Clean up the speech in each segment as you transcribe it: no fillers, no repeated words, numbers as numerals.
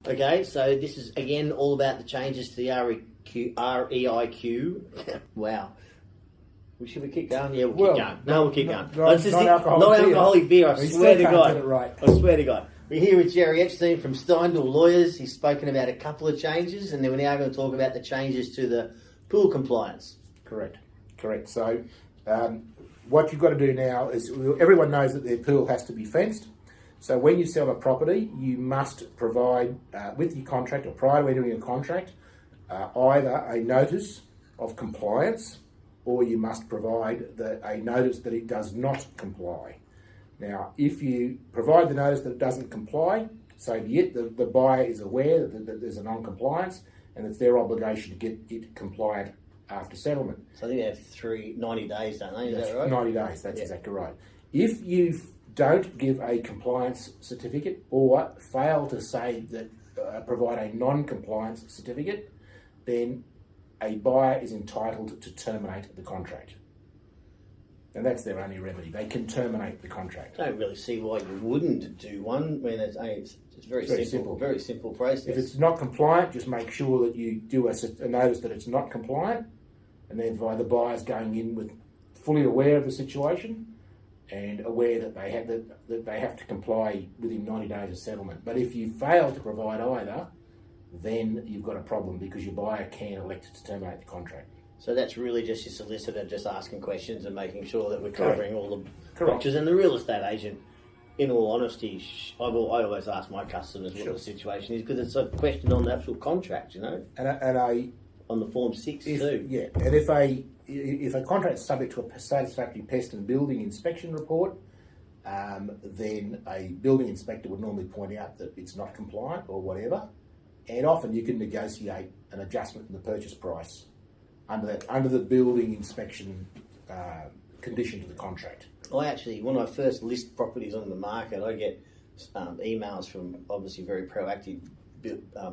Okay, so this is again all about the changes to the REIQ. Wow. Should we keep going? Yeah, we'll keep going. No, we'll keep going. Non-alcoholic beer. I swear to God. Right. I swear to God. We're here with Jerry Epstein from Steindl Lawyers. He's spoken about a couple of changes, and then we're now going to talk about the changes to the pool compliance. Correct. So what you've got to do now is, everyone knows that their pool has to be fenced. So when you sell a property, you must provide with your contract, or prior to entering a contract, either a notice of compliance, or you must provide a notice that it does not comply. Now, if you provide the notice that it doesn't comply, so be it, the buyer is aware that there's a non-compliance, and it's their obligation to get it compliant after settlement. So I think they have 90 days, don't they? Is that right? 90 days, that's exactly right. If you don't give a compliance certificate, or fail to say that provide a non-compliance certificate, then a buyer is entitled to terminate the contract. And that's their only remedy. They can terminate the contract. I don't really see why you wouldn't do one when it's very simple. Very simple process. If it's not compliant, just make sure that you do a notice that it's not compliant, and then the buyer's going in with fully aware of the situation and aware that they have to comply within 90 days of settlement. But if you fail to provide either, then you've got a problem, because your buyer can elect to terminate the contract. So that's really just your solicitor just asking questions and making sure that we're covering all the boxes. Correct. And the real estate agent, in all honesty, I always ask my customers what the situation is, because it's a question on the actual contract, you know. And on the Form 6 too. Yeah, and if a contract is subject to a satisfactory pest and building inspection report, then a building inspector would normally point out that it's not compliant or whatever, and often you can negotiate an adjustment in the purchase price under the building inspection condition to the contract. When I first list properties on the market, I get emails from obviously very proactive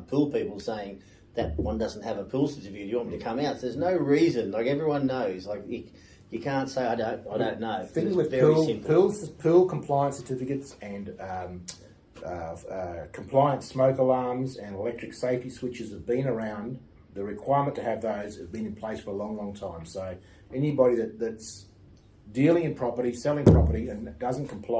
pool people saying that one doesn't have a pool certificate. You want me to come out? So there's no reason. Like, everyone knows. Like, you can't say I don't know. Things with pool compliance certificates and compliant smoke alarms and electric safety switches have been around. The requirement to have those has been in place for a long, long time. So anybody that's dealing in property, selling property, and doesn't comply